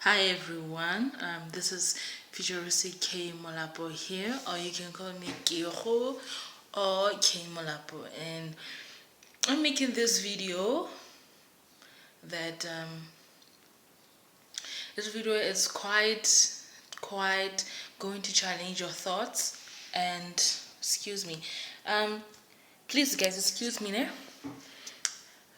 Hi everyone, this is Futuristic K Molapo here, or you can call me Kyoho or K Molapo. And I'm making this video that this video is quite going to challenge your thoughts. And excuse me, please guys, excuse me now.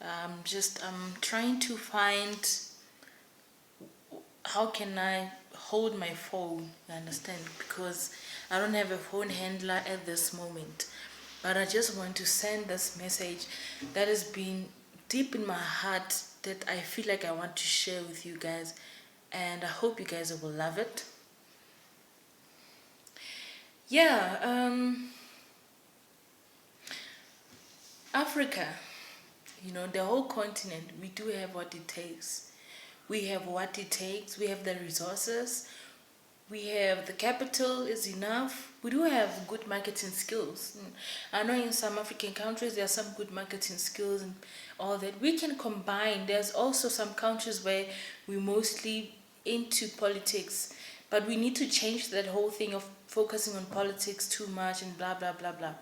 I'm trying to find how can I hold my phone, you understand, because I don't have a phone handler at this moment, but I just want to send this message that has been deep in my heart, that I feel like I want to share with you guys, and I hope you guys will love it. Africa, the whole continent, we do have what it takes. We have what it takes. We have the resources. We have the capital is enough. We do have good marketing skills. I know in some African countries there are some good marketing skills and all that. We can combine. There's also some countries where we mostly into politics, but we need to change that whole thing of focusing on politics too much and blah blah blah blah.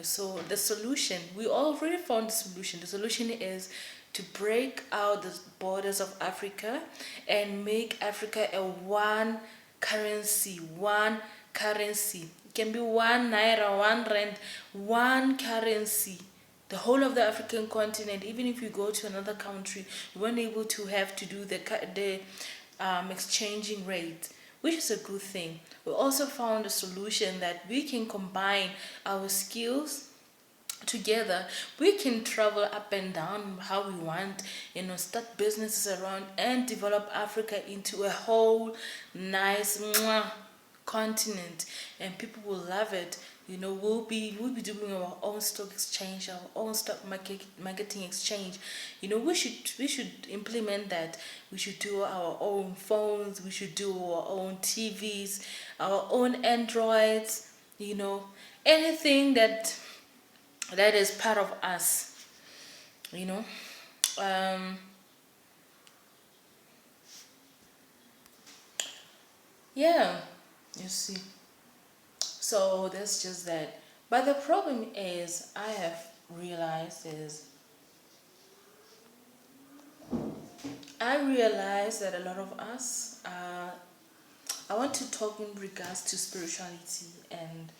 So the solution, we already found the solution. The solution is to break out the borders of Africa and make Africa a one currency. It can be 1 naira, 1 rand, one currency. The whole of the African continent, even if you go to another country, you weren't able to have to do the exchanging rate, which is a good thing. We also found a solution that we can combine our skills together. We can travel up and down how we want, start businesses around and develop Africa into a whole nice continent, and people will love it. We'll be doing our own stock exchange, our own stock marketing exchange. We should implement that. We should do our own phones, we should do our own TVs, our own Androids, anything that is part of us, you know um yeah, you see. So that's just that. But the problem is, I have realized is I realize that a lot of us, I want to talk in regards to spirituality. And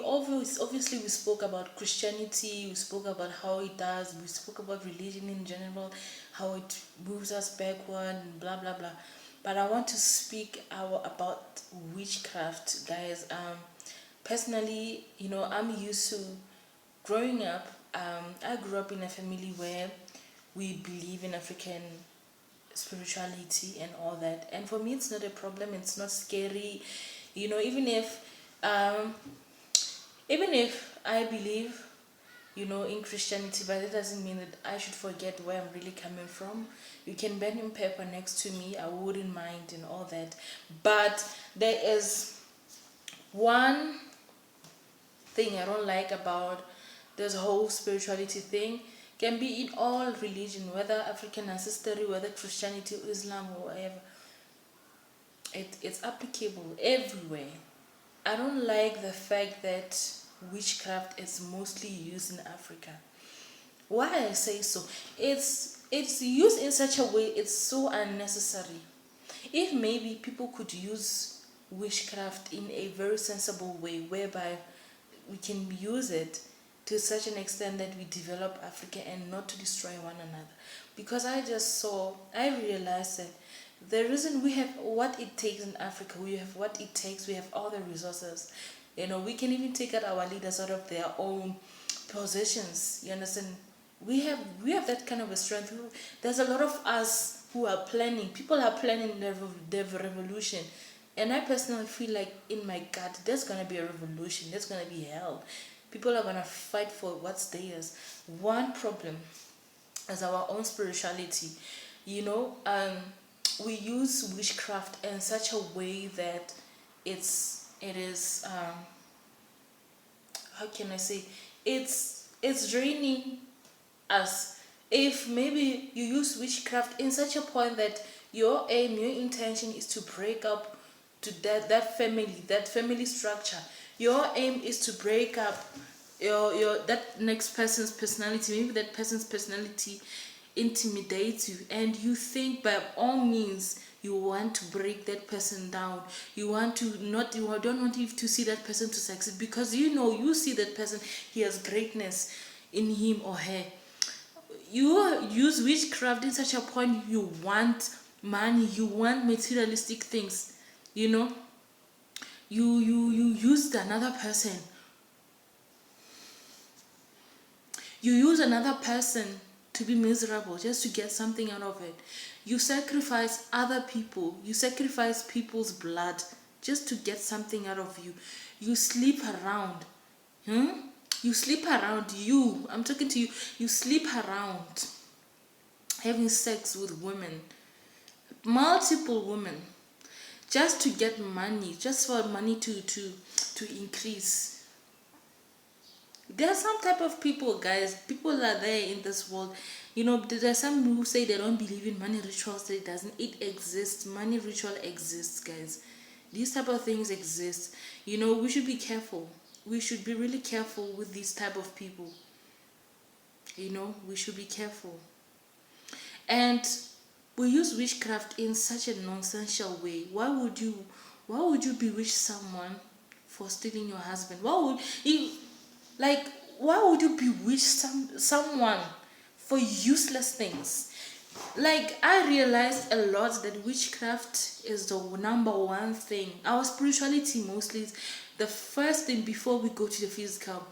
obviously we spoke about Christianity, we spoke about how it does, we spoke about religion in general, how it moves us backward and blah blah blah. But I want to speak about witchcraft, guys. Personally, I'm used to growing up. I grew up in a family where we believe in African spirituality and all that, and for me it's not a problem, it's not scary. Um even if I believe, in Christianity, but that doesn't mean that I should forget where I'm really coming from. You can burn in pepper next to me, I wouldn't mind and all that. But there is one thing I don't like about this whole spirituality thing. Can be in all religion, whether African ancestry, whether Christianity, Islam, or whatever. It's applicable everywhere. I don't like the fact that witchcraft is mostly used in Africa. Why I say so? It's used in such a way, it's so unnecessary. If maybe people could use witchcraft in a very sensible way, whereby we can use it to such an extent that we develop Africa and not to destroy one another. Because I realized that the reason we have what it takes in Africa, we have what it takes, we have all the resources. We can even take out our leaders out of their own positions. You understand? We have that kind of a strength. There's a lot of us who are planning. People are planning the revolution. And I personally feel like in my gut, there's gonna be a revolution. There's gonna be hell. People are gonna fight for what's theirs. One problem is our own spirituality. We use witchcraft in such a way that it is how can I say, it's draining us. If maybe you use witchcraft in such a point that Your aim, your intention is to break up to that family structure. Your aim is to break up your that next person's personality. Maybe that person's personality intimidates you, and you think by all means you want to break that person down. You want to not you don't want to see that person to succeed, because you see that person, he has greatness in him or her. You use witchcraft in such a point, you want money, you want materialistic things. You used another person. You use another person to be miserable just to get something out of it. You sacrifice other people. You sacrifice people's blood just to get something out of you. You sleep around. You sleep around. I'm talking to you. You sleep around having sex with women, multiple women, just to get money, just for money to increase. There are some type of people, guys. People are there in this world. There are some who say they don't believe in money rituals. It exists. Money ritual exists, guys. These type of things exist. We should be careful. We should be really careful with these type of people. We should be careful. And we use witchcraft in such a nonsensical way. Why would you bewitch someone for stealing your husband? Why would you bewitch someone for useless things? I realized a lot that witchcraft is the number one thing. Our spirituality mostly is the first thing before we go to the physical.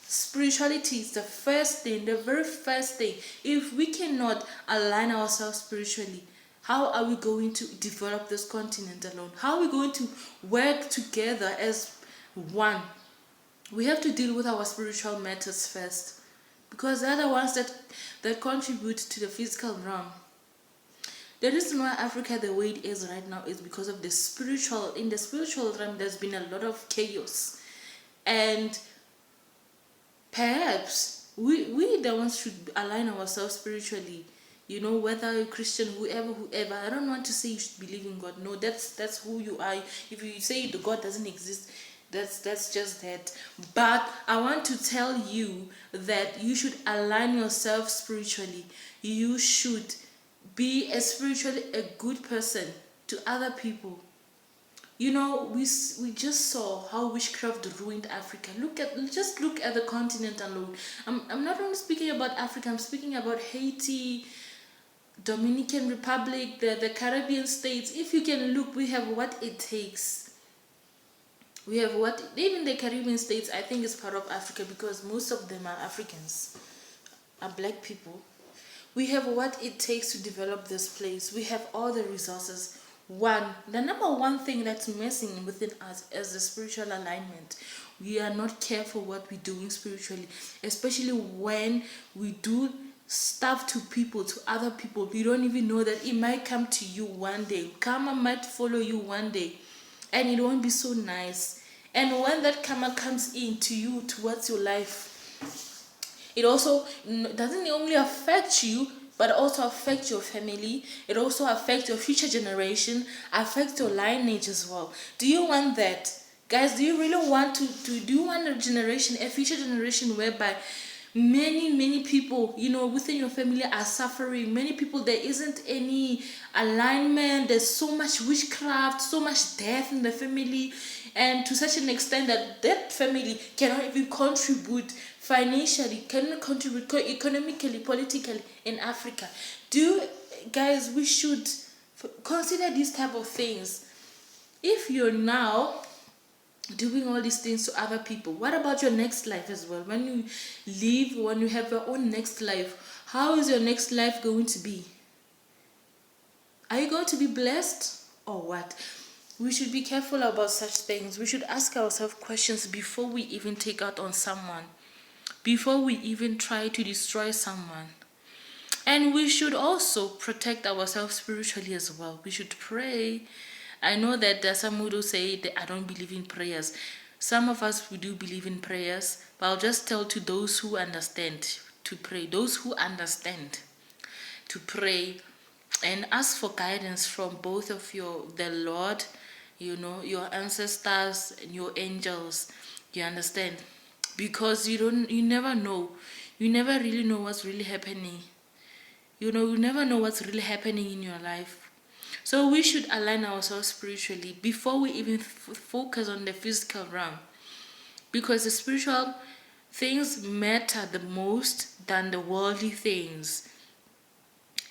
Spirituality is the first thing, the very first thing. If we cannot align ourselves spiritually, how are we going to develop this continent alone? How are we going to work together as one? We have to deal with our spiritual matters first, because they're the ones that contribute to the physical realm. The reason why Africa the way it is right now is because of in the spiritual realm there's been a lot of chaos. And perhaps we the ones should align ourselves spiritually. Whether you're Christian, whoever. I don't want to say you should believe in God. No, that's who you are. If you say the God doesn't exist, that's just that. But I want to tell you that you should align yourself spiritually. You should be spiritually a good person to other people. We just saw how witchcraft ruined Africa. Look at the continent alone. I'm not only speaking about Africa. I'm speaking about Haiti, Dominican Republic, the Caribbean states. If you can look, we have what it takes. Even the Caribbean states, I think, is part of Africa, because most of them are Africans, are black people. We have what it takes to develop this place. We have all the resources. The number one thing that's missing within us is the spiritual alignment. We are not careful what we're doing spiritually, especially when we do stuff to other people. We don't even know that it might come to you one day. Karma might follow you one day, and it won't be so nice. And when that karma comes into you towards your life, it also doesn't only affect you, but also affect your family. It also affects your future generation, affects your lineage as well. Do you want that? Guys, do you really want do you want a future generation whereby many people, within your family are suffering? Many people, there isn't any alignment. There's so much witchcraft, so much death in the family, and to such an extent that family cannot even contribute financially, cannot contribute economically, politically in Africa. Guys, we should consider these type of things. If you're now doing all these things to other people, what about your next life as well? When you live, when you have your own next life, how is your next life going to be? Are you going to be blessed or what? We should be careful about such things. We should ask ourselves questions before we even take out on someone, before we even try to destroy someone. And we should also protect ourselves spiritually as well. We should pray. I know that there are some who do say that I don't believe in prayers. Some of us, we do believe in prayers, but I'll just tell to those who understand to pray. Those who understand to pray. and ask for guidance from both of the Lord, your ancestors and your angels. You understand? Because you never know. You never really know what's really happening. You never know what's really happening in your life. So we should align ourselves spiritually before we even focus on the physical realm. Because the spiritual things matter the most than the worldly things.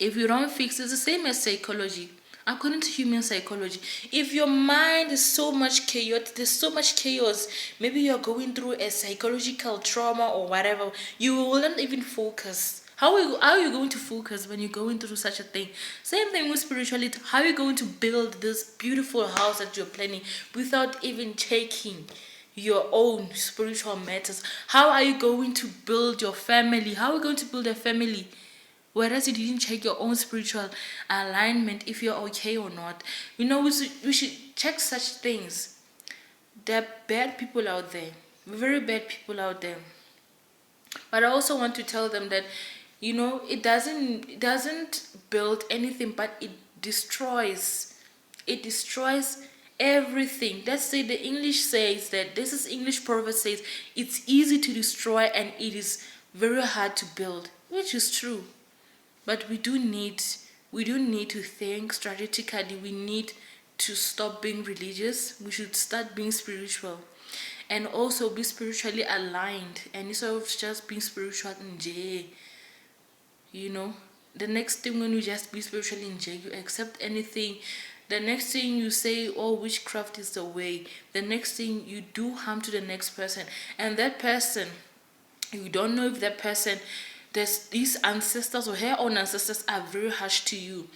If you don't fix, it's the same as psychology. According to human psychology, if your mind is so much chaos, there's so much chaos, maybe you're going through a psychological trauma or whatever, you wouldn't even focus. How are you going to focus when you're going through such a thing? Same thing with spirituality. How are you going to build this beautiful house that you're planning without even checking your own spiritual matters? How are you going to build your family? How are you going to build a family whereas you didn't check your own spiritual alignment, if you're okay or not? We should check such things. There are bad people out there, very bad people out there. But I also want to tell them that, it doesn't build anything, but it destroys. It destroys everything. Let's say the English says that, this is English proverb says, it's easy to destroy and it is very hard to build, which is true. But we do need to think strategically. We need to stop being religious. We should start being spiritual, and also be spiritually aligned. And instead of just being spiritual in J, the next thing, when you just be spiritually in J, you accept anything. The next thing you say, oh, witchcraft is the way. The next thing you do harm to the next person, and that person, you don't know if that person, these ancestors or her own ancestors are very harsh to you.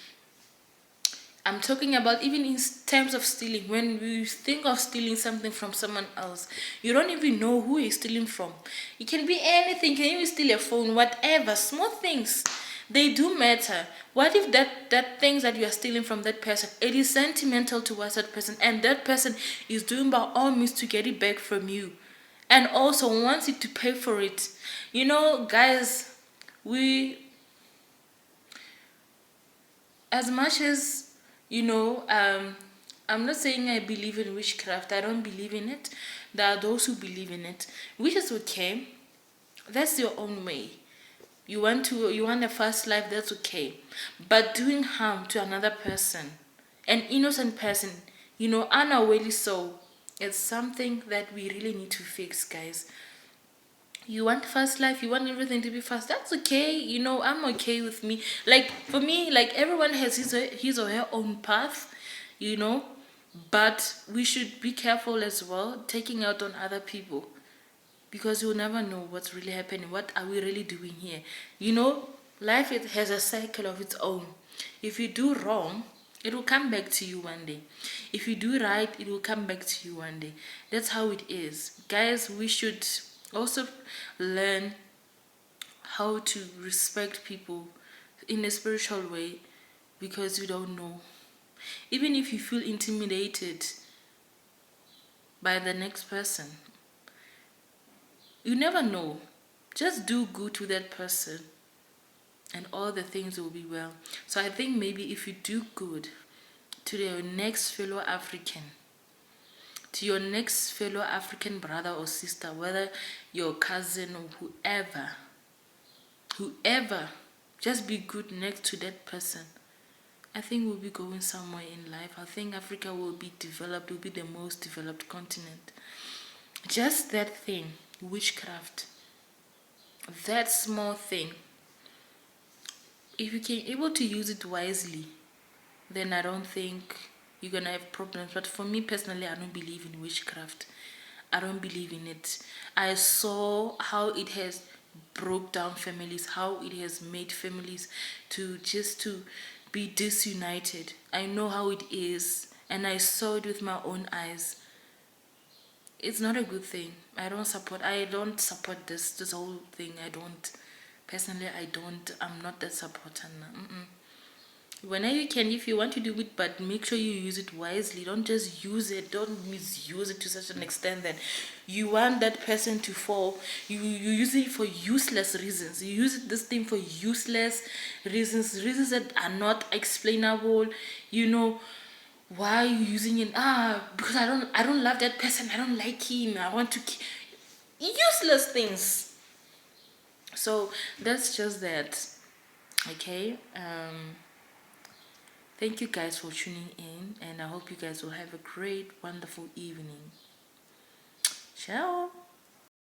I'm talking about even in terms of stealing. When you think of stealing something from someone else, you don't even know who you're stealing from. It can be anything. You can even steal a phone, whatever. Small things, they do matter. What if that things that you are stealing from that person, it is sentimental towards that person, and that person is doing by all means to get it back from you, and also wants you to pay for it. Guys, we, as much as, I'm not saying I believe in witchcraft. I don't believe in it. There are those who believe in it, which is okay. That's your own way. You want a fast life, that's okay. But doing harm to another person, an innocent person, unawarely so, it's something that we really need to fix, guys. You want fast life, you want everything to be fast, that's okay. I'm okay with me. Like, for me, like, everyone has his or her own path, you know but we should be careful as well, taking out on other people, because you'll never know what's really happening. What are we really doing here? Life, it has a cycle of its own. If you do wrong, it will come back to you one day. If you do right, it will come back to you one day. That's how it is, guys. We should also learn how to respect people in a spiritual way, because you don't know. Even if you feel intimidated by the next person, you never know. Just do good to that person and all the things will be well. So I think maybe if you do good to your next fellow African, to your next fellow African brother or sister, whether your cousin or whoever, just be good next to that person. I think we'll be going somewhere in life. I think Africa will be developed, will be the most developed continent. Just that thing, witchcraft, that small thing, if you can able to use it wisely, then I don't think you're gonna have problems. But for me personally, I don't believe in witchcraft. I don't believe in it. I saw how it has broke down families, how it has made families to be disunited. I know how it is, and I saw it with my own eyes. It's not a good thing. I don't support this whole thing. I don't personally. I'm not that supporter now. Whenever you can, if you want to do it, but make sure you use it wisely. Don't just use it, don't misuse it to such an extent that you want that person to fall. You use it for useless reasons. You use this thing for useless reasons that are not explainable. Why are you using it? Because I don't love that person, I don't like him, I want to useless things. So that's just that. Okay. Thank you guys for tuning in, and I hope you guys will have a great, wonderful evening. Ciao.